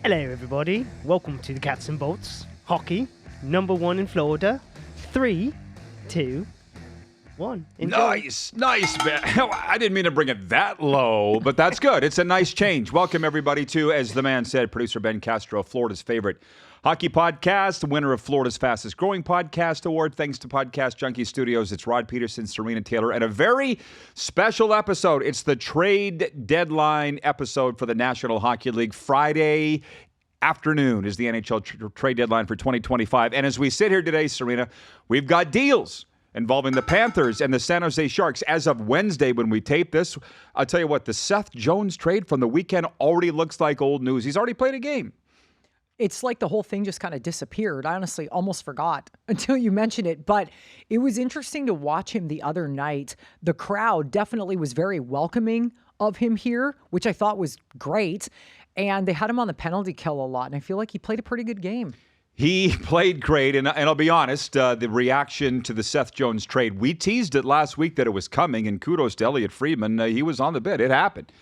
Hello, everybody. Welcome to the Cats and Bolts Hockey, number one in Florida. 3, 2, 1. Enjoy. Nice, man. I didn't mean to bring it that low, but that's good. It's a nice change. Welcome, everybody, to, as the man said, producer Ben Castro, Florida's favorite hockey podcast, winner of Florida's fastest growing podcast award. Thanks to Podcast Junkie Studios. It's Rod Pedersen, Sarina Taylor, and a very special episode. It's the trade deadline episode for the National Hockey League. Friday afternoon is the NHL trade deadline for 2025. And as we sit here today, Sarina, we've got deals involving the Panthers and the San Jose Sharks. As of Wednesday, when we tape this, I'll tell you what, the Seth Jones trade from the weekend already looks like old news. He's already played a game. It's like the whole thing just kind of disappeared. I honestly almost forgot until you mentioned it, but it was interesting to watch him the other night. The crowd definitely was very welcoming of him here, which I thought was great. And they had him on the penalty kill a lot, and I feel like he played a pretty good game. He played great, and I'll be honest, the reaction to the Seth Jones trade, we teased it last week that it was coming, and kudos to Elliot Friedman. He was on the bid. It happened.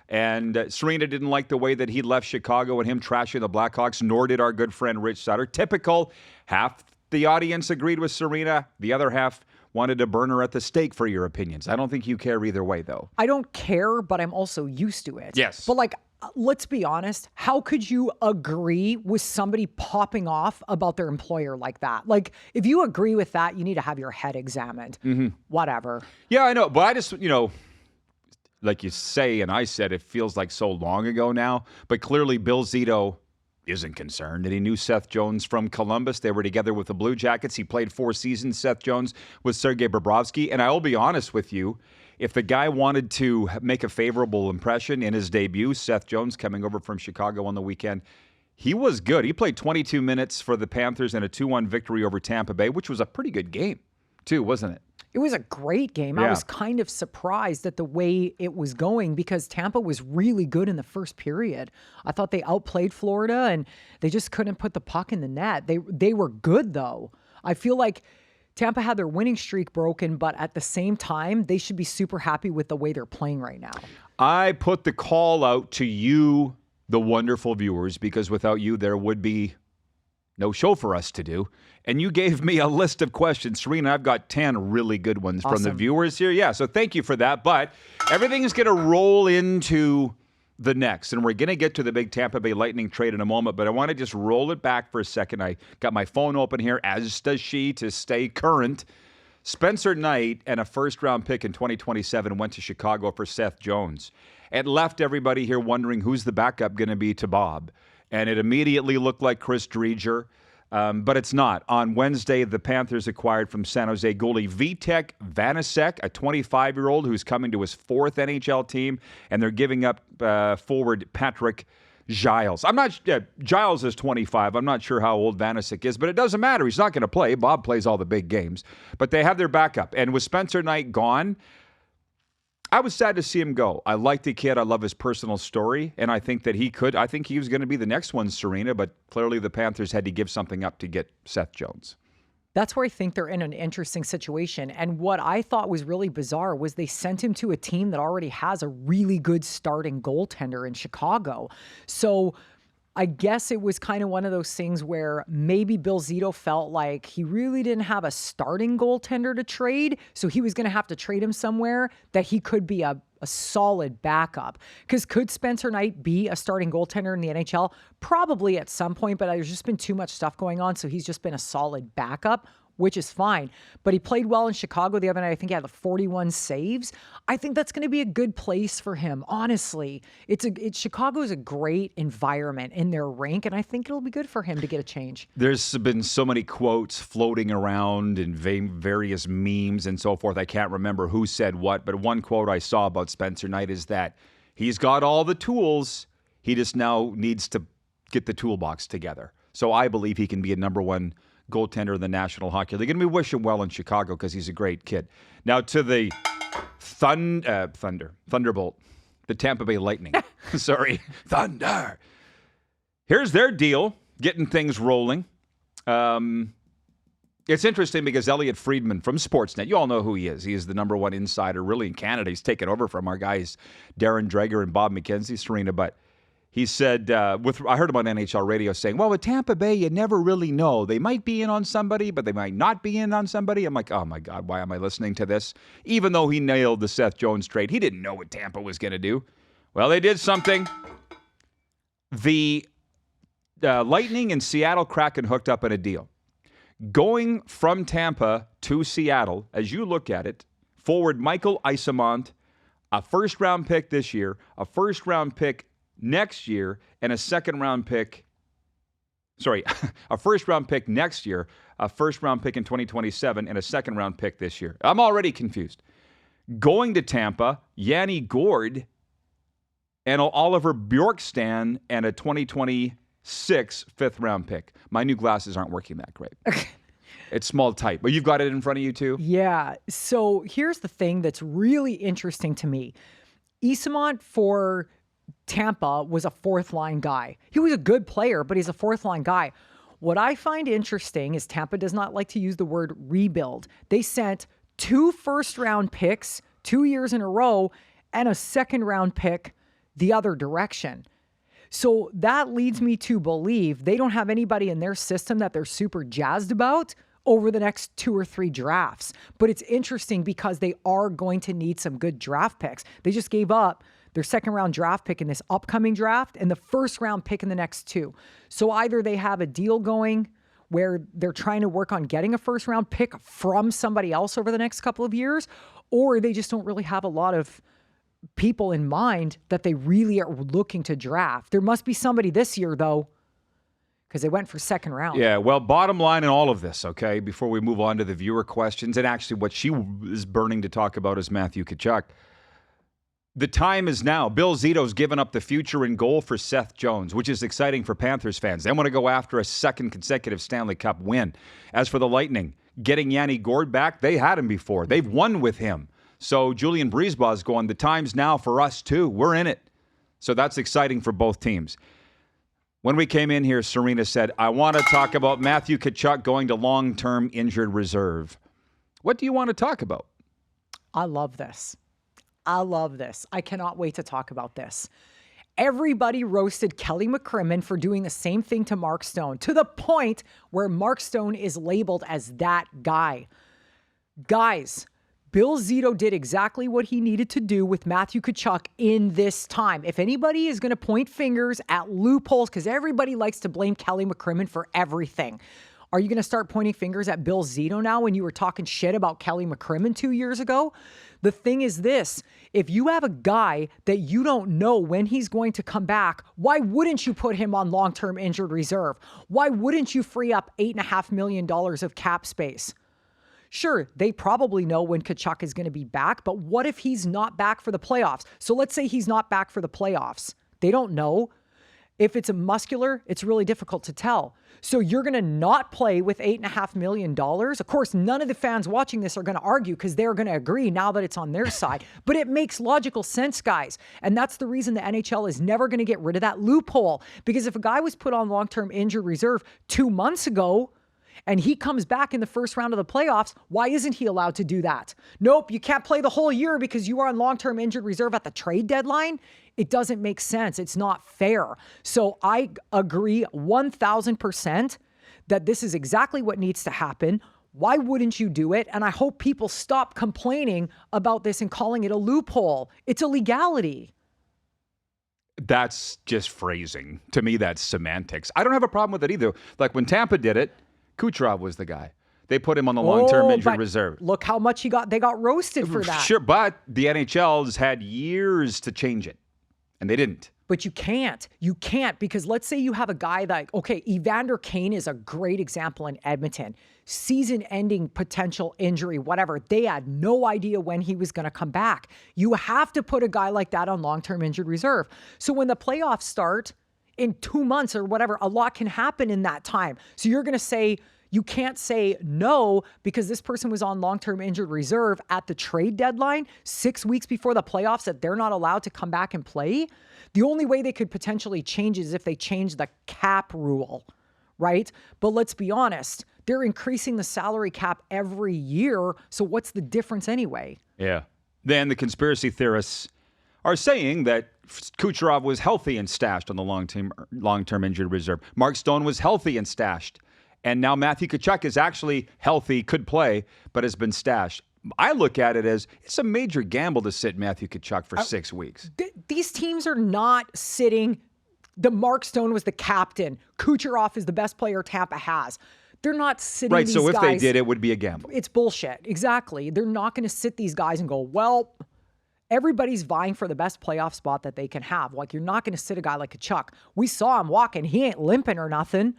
And Sarina didn't like the way that he left Chicago and him trashing the Blackhawks, nor did our good friend Rich Sutter. Typical. Half the audience agreed with Sarina. The other half wanted to burn her at the stake for your opinions. I don't think you care either way, though. I don't care, but I'm also used to it. Yes. But let's be honest. How could you agree with somebody popping off about their employer like that? Like, if you agree with that, you need to have your head examined. Mm-hmm. Whatever. Yeah, I know. But I just, like you say, and I said, it feels like so long ago now. But clearly Bill Zito isn't concerned. And he knew Seth Jones from Columbus. They were together with the Blue Jackets. He played 4 seasons, Seth Jones, with Sergei Bobrovsky. And I will be honest with you, if the guy wanted to make a favorable impression in his debut, Seth Jones coming over from Chicago on the weekend, he was good. He played 22 minutes for the Panthers in a 2-1 victory over Tampa Bay, which was a pretty good game, too, wasn't it? It was a great game. Yeah. I was kind of surprised at the way it was going because Tampa was really good in the first period. I thought they outplayed Florida and they just couldn't put the puck in the net. They were good, though. I feel like Tampa had their winning streak broken, but at the same time, they should be super happy with the way they're playing right now. I put the call out to you, the wonderful viewers, because without you, there would be no show for us to do. And you gave me a list of questions. Sarina, I've got 10 really good ones from the viewers here. Yeah, so thank you for that. But everything is going to roll into the next. And we're going to get to the big Tampa Bay Lightning trade in a moment. But I want to just roll it back for a second. I got my phone open here, as does she, to stay current. Spencer Knight and a first-round pick in 2027 went to Chicago for Seth Jones. It left everybody here wondering who's the backup going to be to Bob. And it immediately looked like Chris Driedger. But it's not. On Wednesday, the Panthers acquired from San Jose goalie Vitek Vanacek, a 25-year-old who's coming to his 4th NHL team, and they're giving up forward Patrick Giles. Giles is 25. I'm not sure how old Vanacek is, but it doesn't matter. He's not going to play. Bob plays all the big games. But they have their backup. And with Spencer Knight gone, I was sad to see him go. I like the kid. I love his personal story, and I think that I think he was going to be the next one, Sarina, but clearly the Panthers had to give something up to get Seth Jones. That's where I think they're in an interesting situation. And what I thought was really bizarre was they sent him to a team that already has a really good starting goaltender in Chicago. So I guess it was kind of one of those things where maybe Bill Zito felt like he really didn't have a starting goaltender to trade, so he was going to have to trade him somewhere that he could be a solid backup. Because could Spencer Knight be a starting goaltender in the NHL? Probably at some point, but there's just been too much stuff going on, so he's just been a solid backup, which is fine. But he played well in Chicago the other night. I think he had 41 saves. I think that's going to be a good place for him, honestly. Chicago's a great environment in their rink, and I think it'll be good for him to get a change. There's been so many quotes floating around in various memes and so forth. I can't remember who said what, but one quote I saw about Spencer Knight is that he's got all the tools. He just now needs to get the toolbox together. So I believe he can be a number one goaltender in the National Hockey League. And we wish him well in Chicago because he's a great kid. Now to the Thunderbolt, the Tampa Bay Lightning. Sorry, Thunder. Here's their deal, getting things rolling. It's interesting because Elliot Friedman from Sportsnet, you all know who he is. He is the number one insider really in Canada. He's taken over from our guys Darren Dreger and Bob McKenzie, Sarina. But He said, I heard him on NHL radio saying, well, with Tampa Bay, you never really know. They might be in on somebody, but they might not be in on somebody. I'm like, oh, my God, why am I listening to this? Even though he nailed the Seth Jones trade, he didn't know what Tampa was going to do. Well, they did something. The Lightning and Seattle Kraken hooked up in a deal. Going from Tampa to Seattle, as you look at it, forward Michael Eyssimont, a first-round pick this year, a first-round pick next year, and a second-round pick. Sorry, a first-round pick next year, a first-round pick in 2027, and a second-round pick this year. I'm already confused. Going to Tampa, Yanni Gourde, and Oliver Bjorkstrand, and a 2026 fifth-round pick. My new glasses aren't working that great. It's small type, but you've got it in front of you too? Yeah. So here's the thing that's really interesting to me. Eyssimont for Tampa was a fourth-line guy. He was a good player, but he's a fourth-line guy. What I find interesting is Tampa does not like to use the word rebuild. They sent 2 first-round picks 2 years in a row and a second-round pick the other direction. So that leads me to believe they don't have anybody in their system that they're super jazzed about over the next 2 or 3 drafts. But it's interesting because they are going to need some good draft picks. They just gave up their second-round draft pick in this upcoming draft and the first-round pick in the next 2. So either they have a deal going where they're trying to work on getting a first-round pick from somebody else over the next couple of years, or they just don't really have a lot of people in mind that they really are looking to draft. There must be somebody this year, though, because they went for second round. Yeah, well, bottom line in all of this, okay, before we move on to the viewer questions, and actually what she is burning to talk about is Matthew Tkachuk. The time is now. Bill Zito's given up the future in goal for Seth Jones, which is exciting for Panthers fans. They want to go after a second consecutive Stanley Cup win. As for the Lightning, getting Yanni Gourde back, they had him before. They've won with him. So Julian Breezebaugh's going, the time's now for us too. We're in it. So that's exciting for both teams. When we came in here, Sarina said, I want to talk about Matthew Tkachuk going to long-term injured reserve. What do you want to talk about? I love this. I cannot wait to talk about this. Everybody roasted Kelly McCrimmon for doing the same thing to Mark Stone, to the point where Mark Stone is labeled as that guy. Guys, Bill Zito did exactly what he needed to do with Matthew Tkachuk in this time. If anybody is going to point fingers at loopholes, because everybody likes to blame Kelly McCrimmon for everything, are you going to start pointing fingers at Bill Zito now when you were talking shit about Kelly McCrimmon 2 years ago? The thing is this, if you have a guy that you don't know when he's going to come back, why wouldn't you put him on long-term injured reserve? Why wouldn't you free up $8.5 million of cap space? Sure, they probably know when Tkachuk is going to be back, but what if he's not back for the playoffs? So let's say he's not back for the playoffs. They don't know. If it's a muscular, it's really difficult to tell. So you're going to not play with $8.5 million. Of course, none of the fans watching this are going to argue because they're going to agree now that it's on their side. But it makes logical sense, guys. And that's the reason the NHL is never going to get rid of that loophole. Because if a guy was put on long-term injured reserve 2 months ago, and he comes back in the first round of the playoffs, why isn't he allowed to do that? Nope, you can't play the whole year because you are on long-term injured reserve at the trade deadline. It doesn't make sense. It's not fair. So I agree 1,000% that this is exactly what needs to happen. Why wouldn't you do it? And I hope people stop complaining about this and calling it a loophole. It's a legality. That's just phrasing. To me, that's semantics. I don't have a problem with it either. Like when Tampa did it, Kucherov was the guy. They put him on the long-term injured reserve. Look how much they got roasted for that. Sure, but the NHL's had years to change it, and they didn't. But you can't. You can't because let's say you have a guy that, okay, Evander Kane is a great example in Edmonton. Season-ending potential injury, whatever. They had no idea when he was going to come back. You have to put a guy like that on long-term injured reserve. So when the playoffs start in 2 months or whatever, a lot can happen in that time. So you're going to say, you can't say no because this person was on long-term injured reserve at the trade deadline 6 weeks before the playoffs that they're not allowed to come back and play. The only way they could potentially change is if they change the cap rule, right? But let's be honest, they're increasing the salary cap every year. So what's the difference anyway? Yeah. Then the conspiracy theorists are saying that Kucherov was healthy and stashed on the long-term injured reserve. Mark Stone was healthy and stashed. And now Matthew Tkachuk is actually healthy, could play, but has been stashed. I look at it as it's a major gamble to sit Matthew Tkachuk for 6 weeks. These teams are not sitting. The Mark Stone was the captain. Kucherov is the best player Tampa has. They're not sitting Right, these so if guys. they did, it would be a gamble. It's bullshit. Exactly. They're not going to sit these guys and go, well, everybody's vying for the best playoff spot that they can have. Like, you're not going to sit a guy like Tkachuk. We saw him walking. He ain't limping or nothing,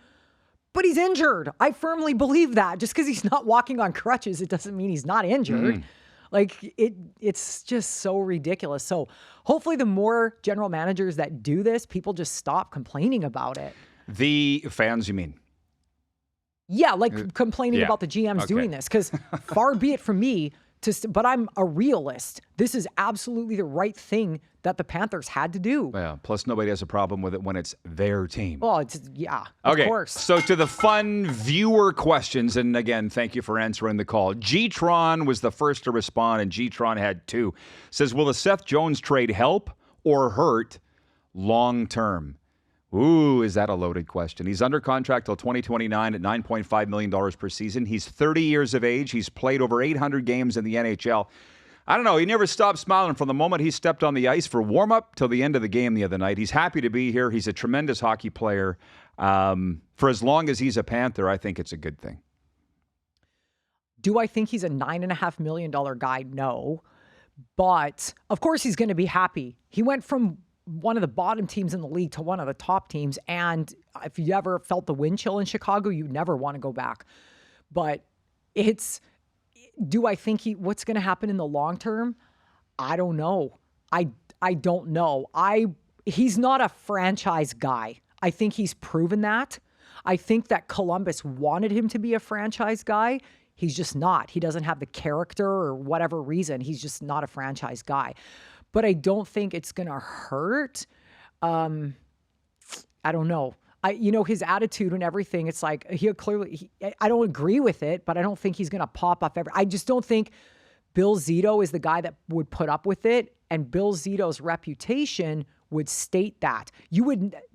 but he's injured. I firmly believe that. Just because he's not walking on crutches, it doesn't mean he's not injured. Like, it's just so ridiculous. So hopefully the more general managers that do this, people just stop complaining about it. The fans, you mean? Yeah, like complaining about the GMs doing this, because far be it from me but I'm a realist. This is absolutely the right thing that the Panthers had to do. Yeah, plus nobody has a problem with it when it's their team. Well, of course. So to the fun viewer questions, and again, thank you for answering the call. G-Tron was the first to respond, and G-Tron had 2. Says, will the Seth Jones trade help or hurt long term? Ooh, is that a loaded question? He's under contract till 2029 at $9.5 million per season. He's 30 years of age. He's played over 800 games in the NHL. I don't know. He never stopped smiling from the moment he stepped on the ice for warm-up till the end of the game the other night. He's happy to be here. He's a tremendous hockey player. For as long as he's a Panther, I think it's a good thing. Do I think he's a $9.5 million guy? No. But, of course, he's going to be happy. He went from one of the bottom teams in the league to one of the top teams. And if you ever felt the wind chill in Chicago, you never want to go back. But do I think what's going to happen in the long term? I don't know. I don't know. He's not a franchise guy. I think he's proven that. I think that Columbus wanted him to be a franchise guy. He's just not. He doesn't have the character or whatever reason. He's just not a franchise guy. But I don't think it's going to hurt. I don't know. His attitude and everything, it's like I don't agree with it, but I don't think he's going to pop up I just don't think Bill Zito is the guy that would put up with it. And Bill Zito's reputation would state that.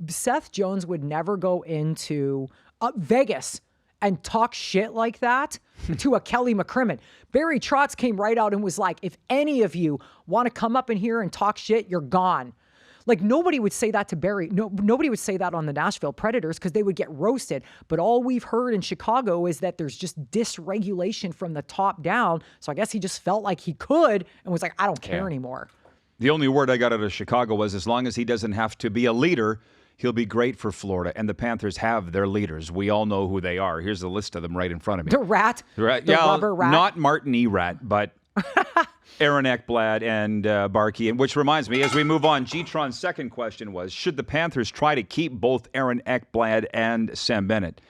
Seth Jones would never go into Vegas and talk shit like that to a Kelly McCrimmon. Barry Trotz came right out and was like, if any of you want to come up in here and talk shit, you're gone. Like, nobody would say that to Barry. No, nobody would say that on the Nashville Predators because they would get roasted. But all we've heard in Chicago is that there's just dysregulation from the top down. So I guess he just felt like he could and was like, I don't care anymore. The only word I got out of Chicago was, as long as he doesn't have to be a leader, he'll be great for Florida. And the Panthers have their leaders. We all know who they are. Here's a list of them right in front of me. The rat. The rubber rat. Not Martin E. Rat, but Aaron Ekblad and Barkey. And which reminds me, as we move on, G-Tron's second question was, should the Panthers try to keep both Aaron Ekblad and Sam Bennett?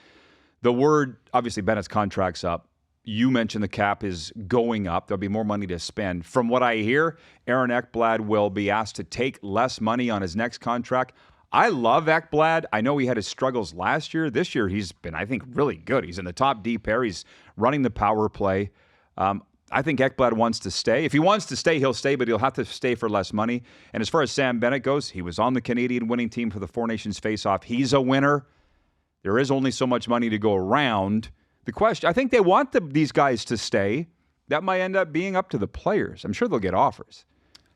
The word, obviously, Bennett's contract's up. You mentioned the cap is going up. There'll be more money to spend. From what I hear, Aaron Ekblad will be asked to take less money on his next contract. I love Ekblad. I know he had his struggles last year. This year, he's been, I think, really good. He's in the top D pair. He's running the power play. I think Ekblad wants to stay. If he wants to stay, he'll stay, but he'll have to stay for less money. And as far as Sam Bennett goes, he was on the Canadian winning team for the Four Nations face-off. He's a winner. There is only so much money to go around. The question, I think they want these guys to stay. That might end up being up to the players. I'm sure they'll get offers.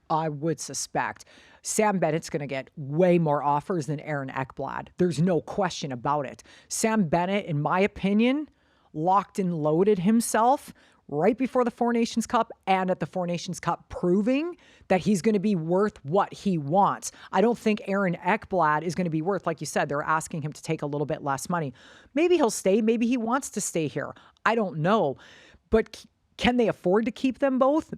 I would suspect Sam Bennett's going to get way more offers than Aaron Ekblad. There's no question about it. Sam Bennett, in my opinion, locked and loaded himself right before the Four Nations Cup and at the Four Nations Cup, proving that he's going to be worth what he wants. I don't think Aaron Ekblad is going to be worth, like you said, they're asking him to take a little bit less money. Maybe he'll stay. Maybe he wants to stay here. I don't know. But can they afford to keep them both?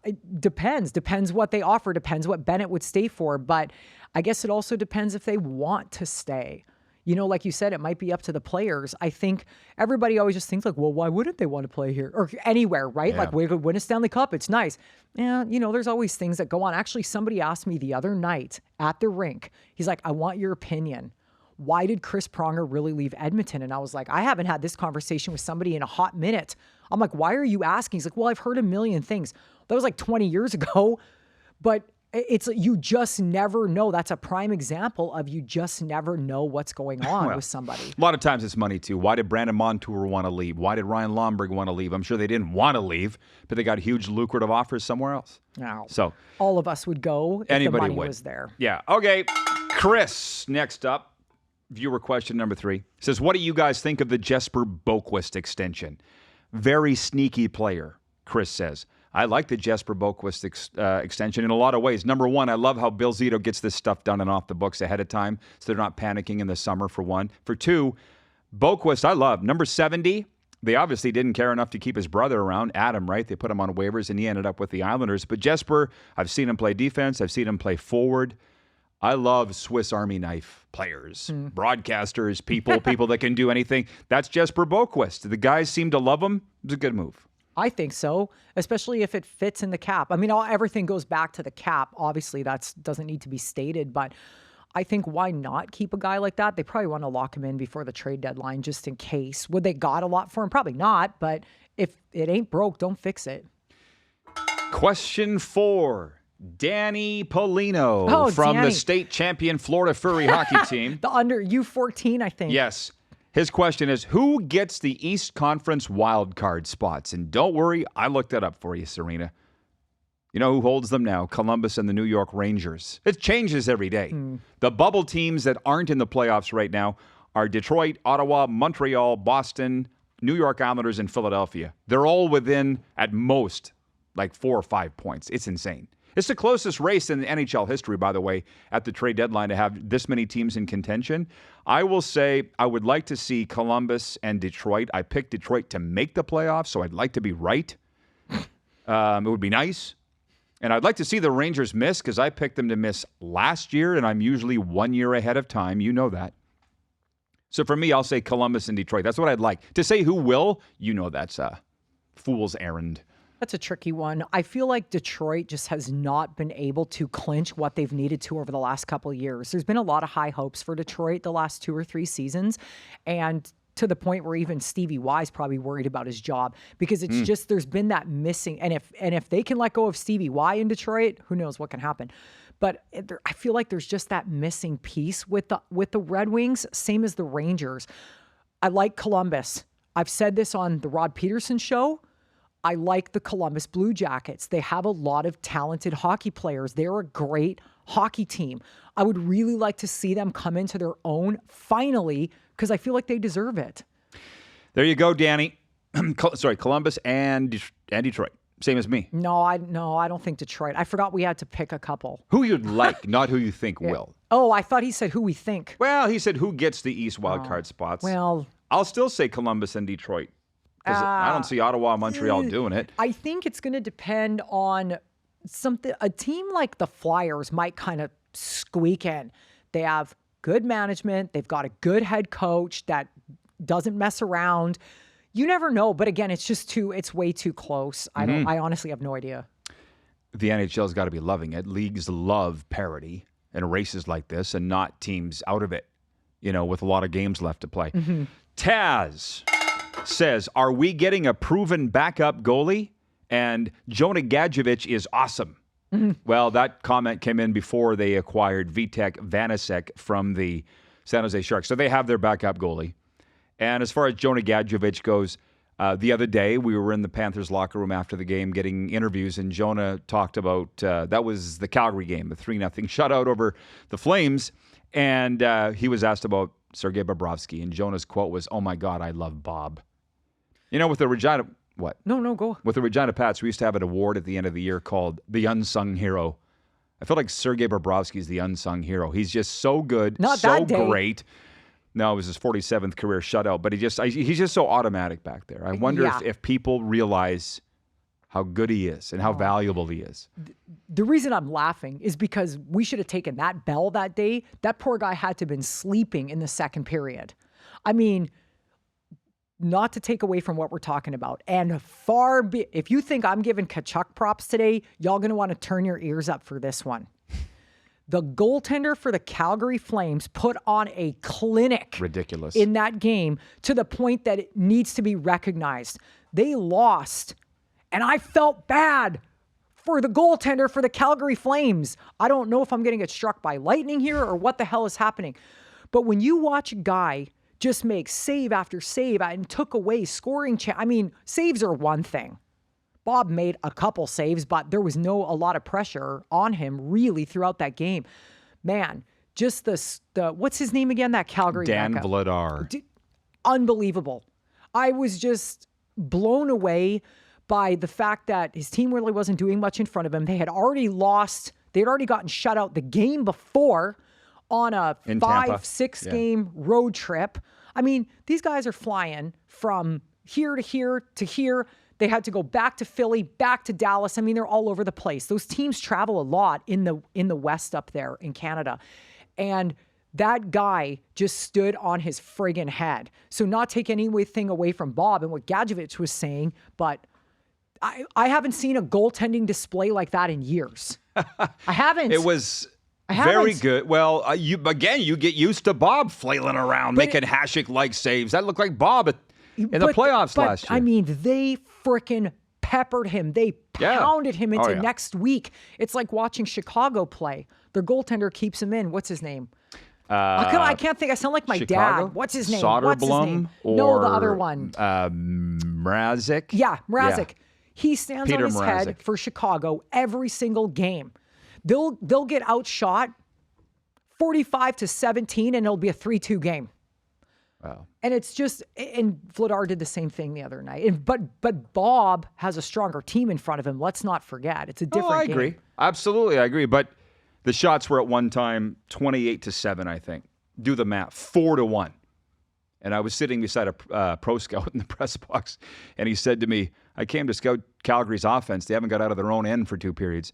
It depends what they offer, depends what Bennett would stay for. But I guess it also depends if they want to stay. You know, like you said, it might be up to the players. I think everybody always just thinks like, well, why wouldn't they want to play here or anywhere, right? Yeah. Like, we could win a Stanley Cup. It's nice. And, there's always things that go on. Actually, somebody asked me the other night at the rink, he's like, I want your opinion. Why did Chris Pronger really leave Edmonton? And I was like, I haven't had this conversation with somebody in a hot minute. I'm like, why are you asking? He's like, well, I've heard a million things. That was like 20 years ago. But It's you just never know. That's a prime example of you just never know what's going on with somebody. A lot of times it's money too. Why did Brandon Montour want to leave? Why did Ryan Lomberg want to leave? I'm sure they didn't want to leave, but they got huge lucrative offers somewhere else. Now, So all of us would go if anybody the money would. was there. Yeah. Okay. Chris, next up, viewer question number 3 says, "What do you guys think of the Jesper Boquist extension? Very sneaky player." Chris says, "I like the Jesper Boquist extension in a lot of ways. Number one, I love how Bill Zito gets this stuff done and off the books ahead of time, so they're not panicking in the summer, for one. For two, Boquist, I love. Number 70, they obviously didn't care enough to keep his brother around, Adam, right? They put him on waivers, and he ended up with the Islanders. But Jesper, I've seen him play defense. I've seen him play forward. I love Swiss Army knife players, broadcasters, people that can do anything. That's Jesper Boquist. The guys seem to love him. It was a good move. I think so, especially if it fits in the cap. I mean, everything goes back to the cap. Obviously, that doesn't need to be stated, but I think why not keep a guy like that? They probably want to lock him in before the trade deadline just in case. Would they got a lot for him? Probably not, but if it ain't broke, don't fix it. Question 4. Danny Polino from Danny. the state champion Florida Furry hockey team. The under U14, I think. Yes. His question is, who gets the East Conference wild card spots? And don't worry, I looked that up for you, Sarina. You know who holds them now? Columbus and the New York Rangers. It changes every day. The bubble teams that aren't in the playoffs right now are Detroit, Ottawa, Montreal, Boston, New York Islanders, and Philadelphia. They're all within, at most, like 4 or 5 points. It's insane. It's the closest race in NHL history, by the way, at the trade deadline to have this many teams in contention. I will say I would like to see Columbus and Detroit. I picked Detroit to make the playoffs, so I'd like to be right. It would be nice. And I'd like to see the Rangers miss because I picked them to miss last year, and I'm usually 1 year ahead of time. You know that. So for me, I'll say Columbus and Detroit. That's what I'd like. To say who will, you know that's a fool's errand. That's a tricky one. I feel like Detroit just has not been able to clinch what they've needed to over the last couple of years. There's been a lot of high hopes for Detroit the last 2 or 3 seasons, and to the point where even Stevie Y's probably worried about his job because it's just there's been that missing. And if they can let go of Stevie Y in Detroit, who knows what can happen. But I feel like there's just that missing piece with the Red Wings, same as the Rangers. I like Columbus. I've said this on the Rod Pedersen show. I like the Columbus Blue Jackets. They have a lot of talented hockey players. They're a great hockey team. I would really like to see them come into their own finally because I feel like they deserve it. There you go, Danny. Sorry, Columbus and Detroit. Same as me. No, I don't think Detroit. I forgot we had to pick a couple. Who you'd like, not who you think will. Oh, I thought he said who we think. Well, he said who gets the East wildcard spots. Well, I'll still say Columbus and Detroit. Because I don't see Ottawa and Montreal doing it. I think it's going to depend on something. A team like the Flyers might kind of squeak in. They have good management. They've got a good head coach that doesn't mess around. You never know. But again, it's way too close. I honestly have no idea. The NHL's got to be loving it. Leagues love parity in races like this and not teams out of it, with a lot of games left to play. Taz says, are we getting a proven backup goalie? And Jonah Gadjevich is awesome. Well, that comment came in before they acquired Vitek Vanacek from the San Jose Sharks. So they have their backup goalie. And as far as Jonah Gadjevich goes, the other day we were in the Panthers locker room after the game getting interviews, and Jonah talked about, that was the Calgary game, the 3-0 shutout over the Flames. And he was asked about Sergei Bobrovsky, and Jonah's quote was, "Oh my God, I love Bob." With the Regina, what? No, go. With the Regina Pats, we used to have an award at the end of the year called the Unsung Hero. I feel like Sergei Bobrovsky is the unsung hero. He's just so good, Not so that day. great. No, it was his 47th career shutout, but he's just so automatic back there. I wonder if people realize how good he is and how valuable he is. The reason I'm laughing is because we should have taken that bell that day. That poor guy had to have been sleeping in the second period. I mean, not to take away from what we're talking about. And if you think I'm giving Tkachuk props today, y'all going to want to turn your ears up for this one. The goaltender for the Calgary Flames put on a clinic. Ridiculous. In that game to the point that it needs to be recognized. They lost, and I felt bad for the goaltender for the Calgary Flames. I don't know if I'm going to get struck by lightning here or what the hell is happening. But when you watch a guy just make save after save and took away scoring saves are one thing. Bob made a couple saves, but there was a lot of pressure on him really throughout that game. Man, just the what's his name again? That Calgary Dan backup. Vladar. Unbelievable. I was just blown away by the fact that his team really wasn't doing much in front of him. They had already lost. They had already gotten shut out the game before on a 5-6 game road trip. I mean, these guys are flying from here to here to here. They had to go back to Philly, back to Dallas. I mean, they're all over the place. Those teams travel a lot in the West up there in Canada. And that guy just stood on his friggin' head. So not take anything away from Bob and what Gadjevich was saying, but I haven't seen a goaltending display like that in years. I haven't. It was very good. Well, you get used to Bob flailing around, making Hasek-like saves. That looked like Bob in the playoffs last year. I mean, they frickin' peppered him. They pounded him into next week. It's like watching Chicago play. Their goaltender keeps him in. What's his name? I can't think. I sound like my Chicago? dad. What's his name? Soderblom No, the other one. Mrazek? Yeah, Mrazek. Yeah. He stands Peter on his head for Chicago every single game. They'll get outshot 45-17, and it'll be a 3-2 game. Wow. And it's just, and Vladar did the same thing the other night. But Bob has a stronger team in front of him. Let's not forget. It's a different game. I agree. Absolutely, I agree. But the shots were at one time 28-7, I think. Do the math. 4-1. And I was sitting beside a pro scout in the press box, and he said to me, I came to scout Calgary's offense. They haven't got out of their own end for 2 periods.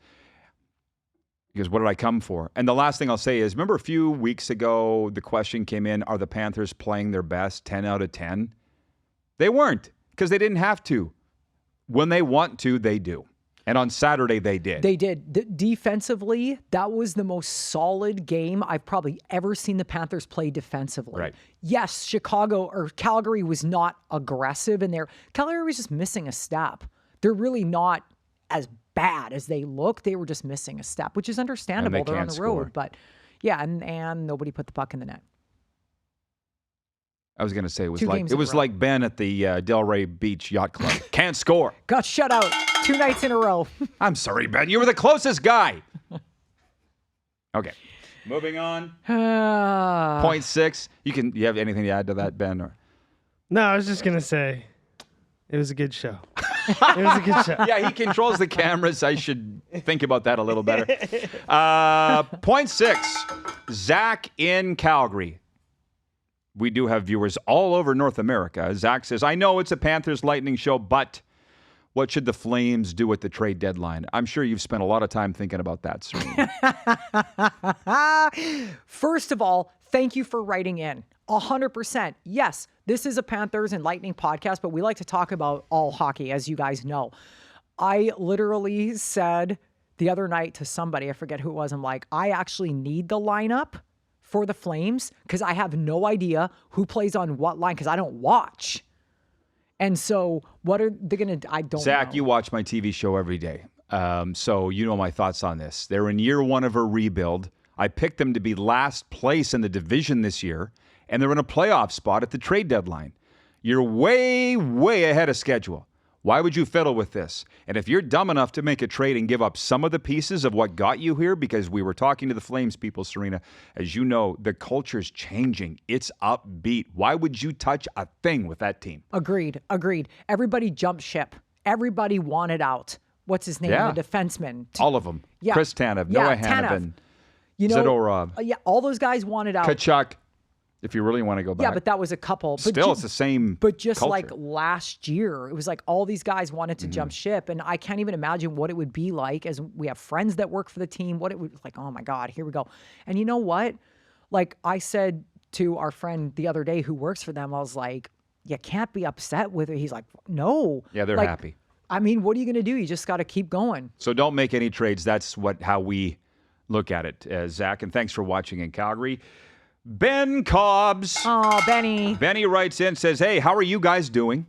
He goes, what did I come for? And the last thing I'll say is, remember a few weeks ago, the question came in, are the Panthers playing their best 10 out of 10? They weren't, because they didn't have to. When they want to, they do. And on Saturday, they did. They did. Defensively, that was the most solid game I've probably ever seen the Panthers play defensively. Right. Yes, Calgary was not aggressive in there. Calgary was just missing a step. They're really not as bad as they look. They were just missing a step, which is understandable. They're on the road. But yeah, and nobody put the puck in the net. I was going to say it was like Ben at the Delray Beach Yacht Club. Can't score. Got shut out 2 nights in a row. I'm sorry, Ben. You were the closest guy. Okay. Moving on. 0.6. You have anything to add to that, Ben? Or? No, I was just going to say it was a good show. It was a good show. Yeah, he controls the cameras. I should think about that a little better. 0.6. Zach in Calgary. We do have viewers all over North America. Zach says, I know it's a Panthers Lightning show, but what should the Flames do at the trade deadline? I'm sure you've spent a lot of time thinking about that, Sarina. First of all, thank you for writing in. 100%. Yes, this is a Panthers and Lightning podcast, but we like to talk about all hockey, as you guys know. I literally said the other night to somebody, I forget who it was, I'm like, I actually need the lineup for the Flames because I have no idea who plays on what line because I don't watch. And so what are they going to, I don't know. Zach, you watch my TV show every day. So you know my thoughts on this. They're in year 1 of a rebuild. I picked them to be last place in the division this year, and they're in a playoff spot at the trade deadline. You're way, way ahead of schedule. Why would you fiddle with this? And if you're dumb enough to make a trade and give up some of the pieces of what got you here, because we were talking to the Flames people, Sarina, as you know, the culture's changing. It's upbeat. Why would you touch a thing with that team? Agreed. Everybody jumped ship. Everybody wanted out. What's his name? Yeah. The defenseman. All of them. Yeah. Chris Tanev, Noah Hanifin, Zadorov. Yeah, all those guys wanted out. Tkachuk. If you really want to go back. Yeah, but that was a couple. Still, it's the same But just culture. like last year, it was like all these guys wanted to jump ship. And I can't even imagine what it would be like as we have friends that work for the team. What it would like, oh my God, here we go. And you know what? Like I said to our friend the other day who works for them, I was like, you can't be upset with it. He's like, no. Yeah, they're like, happy. I mean, what are you going to do? You just got to keep going. So don't make any trades. That's how we look at it, Zach. And thanks for watching in Calgary. Ben Cobbs. Oh, Benny. Benny writes in, says, hey, how are you guys doing?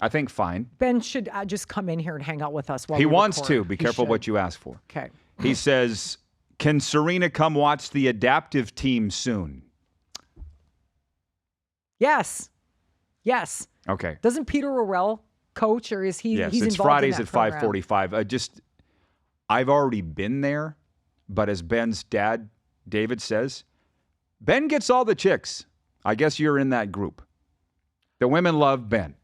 I think fine. Ben should just come in here and hang out with us while He we wants record. to. Be He careful should. what you ask for. Okay. He says, can Sarina come watch the adaptive team soon? Yes. Yes. Okay. Doesn't Peter O'Rell coach, or is he? Yes, he's it's involved Fridays in at that program? 5:45. I've already been there, but as Ben's dad, David, says, Ben gets all the chicks. I guess you're in that group. The women love Ben.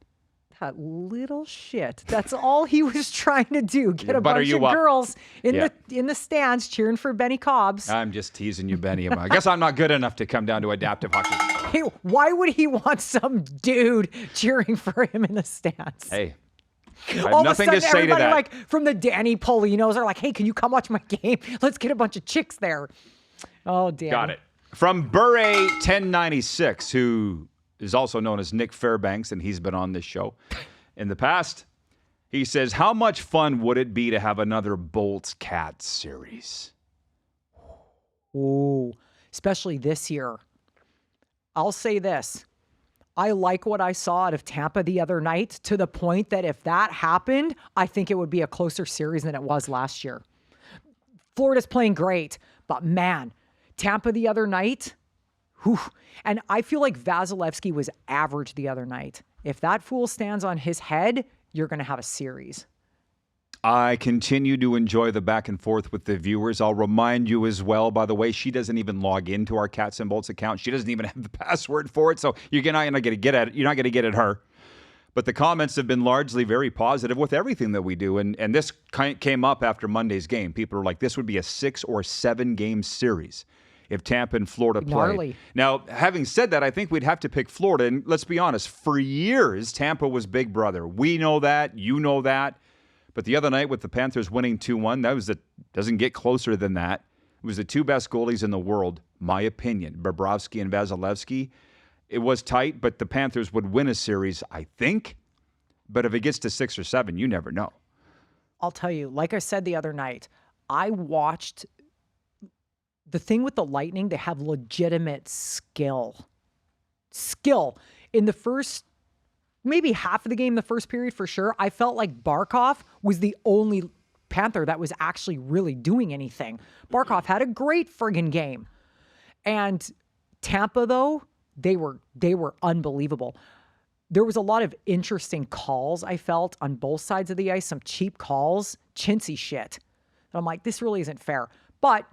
That little shit. That's all he was trying to do. Get a Butter bunch you of up. girls in Yeah. the stands cheering for Benny Cobbs. I'm just teasing you, Benny. I guess I'm not good enough to come down to adaptive hockey. Hey, why would he want some dude cheering for him in the stands? Hey, I have All of a nothing sudden, to say to everybody that. like from the Danny Polinos are like, "Hey, can you come watch my game? Let's get a bunch of chicks there." Oh, damn. Got it. From Bure 1096, who is also known as Nick Fairbanks, and he's been on this show in the past. He says, how much fun would it be to have another Bolts Cats series? Ooh, especially this year. I'll say this. I like what I saw out of Tampa the other night, to the point that if that happened, I think it would be a closer series than it was last year. Florida's playing great, but man, Tampa the other night, whew, and I feel like Vasilevsky was average the other night. If that fool stands on his head, you're going to have a series. I continue to enjoy the back and forth with the viewers. I'll remind you as well, by the way, she doesn't even log into our Cats and Bolts account. She doesn't even have the password for it, so you're not going to get at it. You're not going to get at her. But the comments have been largely very positive with everything that we do. And this came up after Monday's game. People are like, this would be a 6 or 7 game series if Tampa and Florida played. Gnarly. Now, having said that, I think we'd have to pick Florida. And let's be honest, for years, Tampa was big brother. We know that. You know that. But the other night with the Panthers winning 2-1, doesn't get closer than that. It was the two best goalies in the world, my opinion, Bobrovsky and Vasilevsky. It was tight, but the Panthers would win a series, I think. But if it gets to 6 or 7, you never know. I'll tell you, like I said the other night, I watched the thing with the Lightning. They have legitimate skill. In the first, maybe half of the game, the first period for sure, I felt like Barkov was the only Panther that was actually really doing anything. Barkov had a great friggin' game. And Tampa, though, they were unbelievable. There was a lot of interesting calls, I felt, on both sides of the ice, some cheap calls, chintzy shit. And I'm like, this really isn't fair. But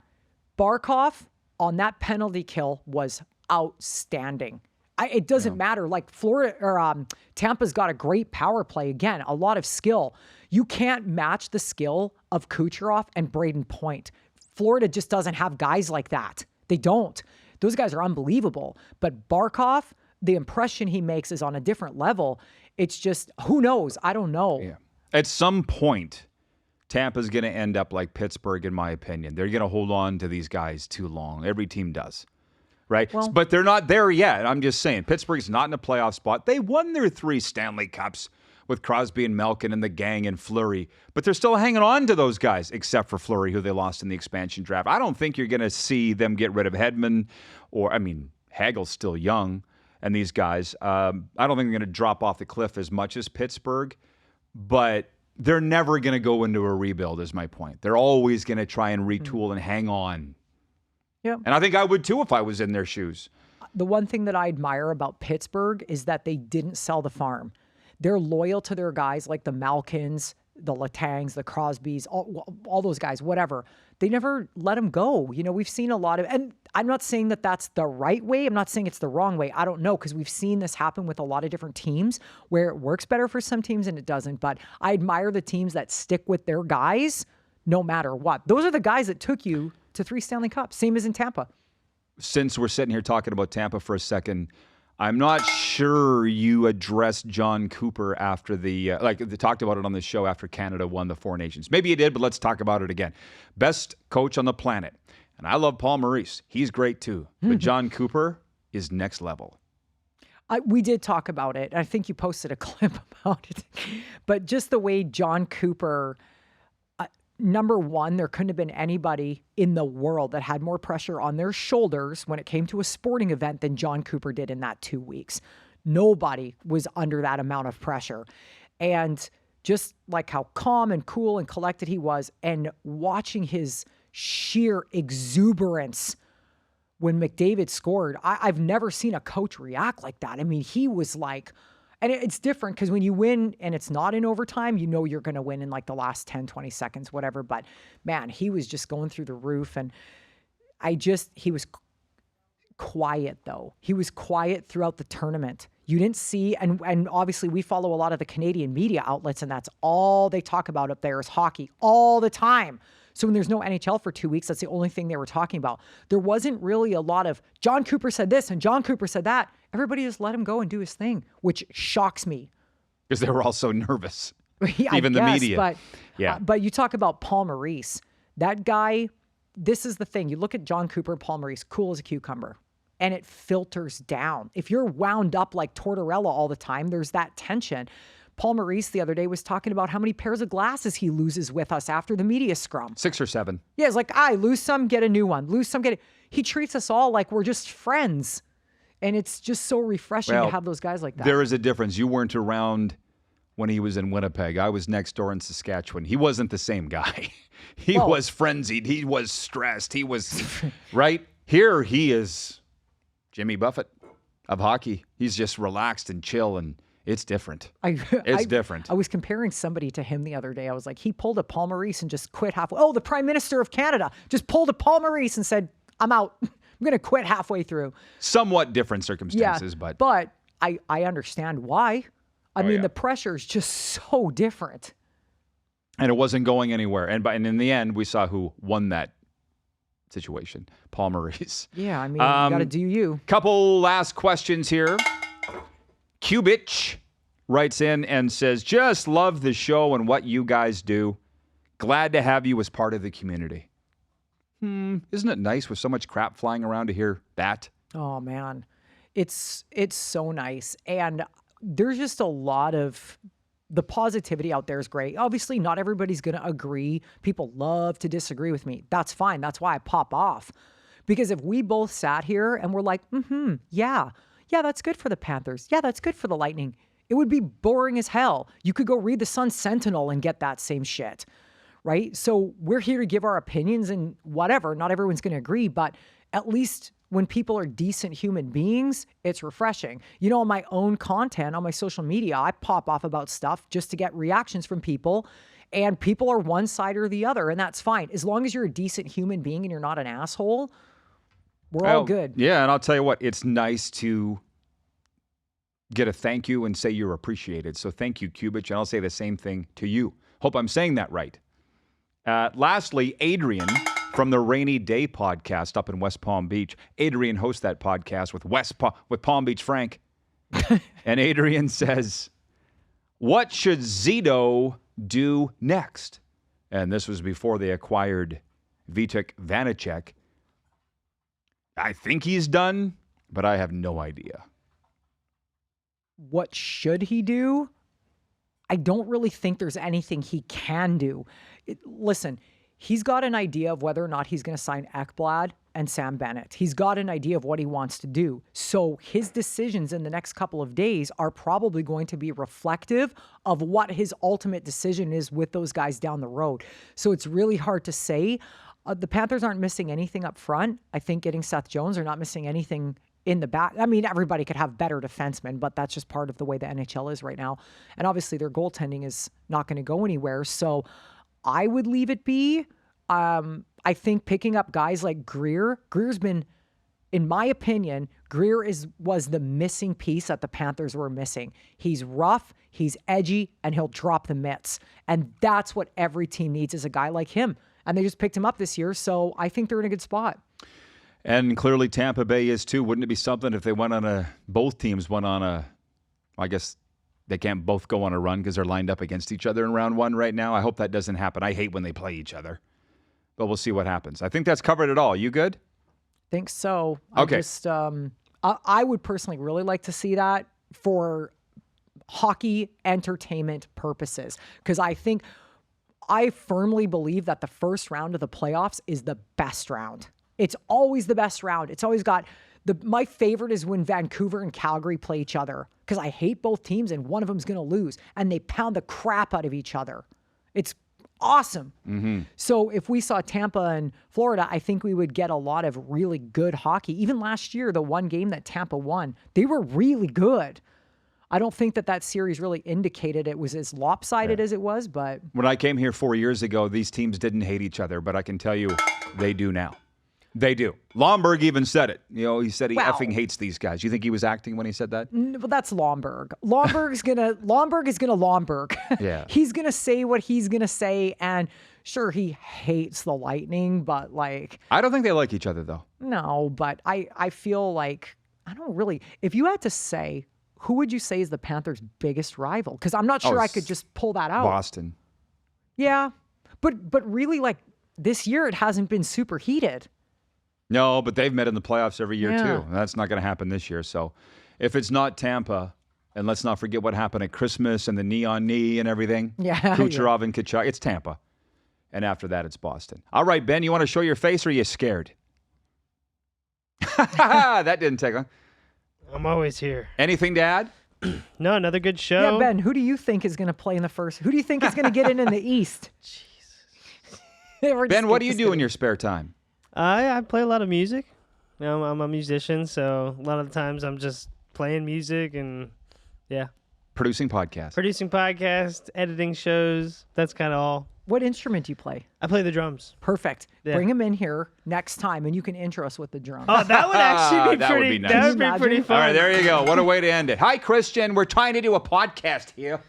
Barkov on that penalty kill was outstanding. It doesn't matter. Like Florida or Tampa's got a great power play. Again, a lot of skill. You can't match the skill of Kucherov and Braden Point. Florida just doesn't have guys like that. They don't. Those guys are unbelievable. But Barkov, the impression he makes is on a different level. It's just, who knows? I don't know. Yeah. At some point, Tampa's going to end up like Pittsburgh, in my opinion. They're going to hold on to these guys too long. Every team does. Right? Well, but they're not there yet. I'm just saying, Pittsburgh's not in a playoff spot. They won their 3 Stanley Cups with Crosby and Malkin and the gang and Fleury. But they're still hanging on to those guys, except for Fleury, who they lost in the expansion draft. I don't think you're going to see them get rid of Hedman Hagel's still young, and these guys. I don't think they're going to drop off the cliff as much as Pittsburgh, but they're never going to go into a rebuild, is my point. They're always going to try and retool and hang on. Yeah. And I think I would too if I was in their shoes. The one thing that I admire about Pittsburgh is that they didn't sell the farm. They're loyal to their guys like the Malkins, the Letangs, the Crosbys, all those guys, whatever. They never let them go. You know, we've seen a lot of, and I'm not saying that that's the right way. I'm not saying it's the wrong way. I don't know, because we've seen this happen with a lot of different teams where it works better for some teams and it doesn't. But I admire the teams that stick with their guys no matter what. Those are the guys that took you to 3 Stanley Cups, same as in Tampa. Since we're sitting here talking about Tampa for a second, I'm not sure you addressed John Cooper after they talked about it on the show after Canada won the 4 Nations. Maybe you did, but let's talk about it again. Best coach on the planet. And I love Paul Maurice. He's great too. But John Cooper is next level. We did talk about it. I think you posted a clip about it. But just the way John Cooper... Number one, there couldn't have been anybody in the world that had more pressure on their shoulders when it came to a sporting event than John Cooper did in that 2 weeks. Nobody was under that amount of pressure. And just like how calm and cool and collected he was, and watching his sheer exuberance when McDavid scored, I've never seen a coach react like that. I mean, he was like, and it's different because when you win and it's not in overtime, you know you're going to win in like the last 10, 20 seconds, whatever. But man, he was just going through the roof. And he was quiet though. He was quiet throughout the tournament. You didn't see, and obviously we follow a lot of the Canadian media outlets, and that's all they talk about up there is hockey all the time. So when there's no NHL for 2 weeks, that's the only thing they were talking about. There wasn't really a lot of John Cooper said this and John Cooper said that. Everybody just let him go and do his thing, which shocks me. Because they were all so nervous. Yeah, even the media. But you talk about Paul Maurice. That guy, this is the thing. You look at John Cooper, Paul Maurice, cool as a cucumber. And it filters down. If you're wound up like Tortorella all the time, there's that tension. Paul Maurice the other day was talking about how many pairs of glasses he loses with us after the media scrum. 6 or 7. Yeah, it's like, lose some, get a new one. Lose some, get it. He treats us all like we're just friends. And it's just so refreshing to have those guys like that. There is a difference. You weren't around when he was in Winnipeg. I was next door in Saskatchewan. He wasn't the same guy. He was frenzied. He was stressed. He was, right? Here he is Jimmy Buffett of hockey. He's just relaxed and chill, and it's different. It's different. I was comparing somebody to him the other day. I was like, he pulled a Paul Maurice and just quit halfway. Oh, the Prime Minister of Canada just pulled a Paul Maurice and said, I'm out. I'm going to quit halfway through. Somewhat different circumstances, but I understand why. I mean, the pressure is just so different. And it wasn't going anywhere. And in the end, we saw who won that situation. Paul Maurice. Yeah, I mean, you got to do you. Couple last questions here. Kubich writes in and says, just love the show and what you guys do. Glad to have you as part of the community. Isn't it nice with so much crap flying around to hear that? Oh, man. It's so nice. And there's just a lot of the positivity out there is great. Obviously, not everybody's going to agree. People love to disagree with me. That's fine. That's why I pop off. Because if we both sat here and we're like, yeah, that's good for the Panthers. Yeah, that's good for the Lightning. It would be boring as hell. You could go read the Sun Sentinel and get that same shit, right? So we're here to give our opinions and whatever. Not everyone's going to agree, but at least when people are decent human beings, it's refreshing. You know, on my own content, on my social media, I pop off about stuff just to get reactions from people, and people are one side or the other, and that's fine. As long as you're a decent human being and you're not an asshole, we're all good. Yeah, and I'll tell you what, it's nice to get a thank you and say you're appreciated. So thank you, Kubich, and I'll say the same thing to you. Hope I'm saying that right. Lastly, Adrian from the Rainy Day podcast up in West Palm Beach. Adrian hosts that podcast with Palm Beach Frank. And Adrian says, what should Zito do next? And this was before they acquired Vitek Vanacek. I think he's done, but I have no idea. What should he do? I don't really think there's anything he can do. Listen, he's got an idea of whether or not he's going to sign Ekblad and Sam Bennett. He's got an idea of what he wants to do. So his decisions in the next couple of days are probably going to be reflective of what his ultimate decision is with those guys down the road. So it's really hard to say. The Panthers aren't missing anything up front. I think getting Seth Jones, are not missing anything in the back. I mean, everybody could have better defensemen, but that's just part of the way the NHL is right now. And obviously their goaltending is not going to go anywhere. So I would leave it be. I think picking up guys like Greer's been, in my opinion, Greer was the missing piece that the Panthers were missing. He's rough, he's edgy, and he'll drop the mitts. And that's what every team needs, is a guy like him. And they just picked him up this year, so I think they're in a good spot. And clearly Tampa Bay is too. Wouldn't it be something if they both teams went on I guess they can't both go on a run because they're lined up against each other in round one right now. I hope that doesn't happen. I hate when they play each other. But we'll see what happens. I think that's covered it all. You good? Think so. Okay. I would personally really like to see that for hockey entertainment purposes, because I firmly believe that the first round of the playoffs is the best round. It's always the best round. It's always got My favorite is when Vancouver and Calgary play each other because I hate both teams and one of them's going to lose and they pound the crap out of each other. It's awesome. So if we saw Tampa and Florida, I think we would get a lot of really good hockey. Even last year, the one game that Tampa won, they were really good. I don't think that series really indicated it was as lopsided as it was, but... When I came here 4 years ago, these teams didn't hate each other, but I can tell you they do now. They do. Lomberg even said it. You know, he said he effing hates these guys. You think he was acting when he said that? Well, that's Lomberg. Lomberg is gonna Lomberg. Yeah. He's gonna say what he's gonna say, and sure, he hates the Lightning, but like... I don't think they like each other, though. No, but I feel like... I don't really... If you had to say, who would you say is the Panthers' biggest rival? Because I'm not sure I could just pull that out. Boston. Yeah. But really, like, this year it hasn't been super heated. No, but they've met in the playoffs every year, Yeah. too. That's not going to happen this year. So if it's not Tampa, and let's not forget what happened at Christmas and the neon knee and everything. Yeah. Kucherov and Tkachuk. It's Tampa. And after that, it's Boston. All right, Ben, you want to show your face or are you scared? That didn't take long. I'm always here. Anything to add? No, another good show. Yeah, Ben, who do you think is going to play in the first? Who do you think is going to get in the East? Jesus. Ben, what do you do in your spare time? I play a lot of music. You know, I'm a musician, so a lot of the times I'm just playing music and, yeah. Producing podcasts. Producing podcasts, editing shows. That's kind of all. What instrument do you play? I play the drums. Perfect. Yeah. Bring him in here next time, and you can intro us with the drums. Oh, that would actually be That would pretty. be nice. That would Can you be pretty imagine? fun. All right, there you go. What a way to end it. Hi, Christian. We're trying to do a podcast here.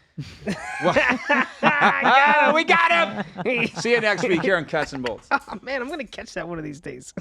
I got We got him. See you next week here on Cats and Bolts. him. Oh, man, I'm gonna catch that one of these days.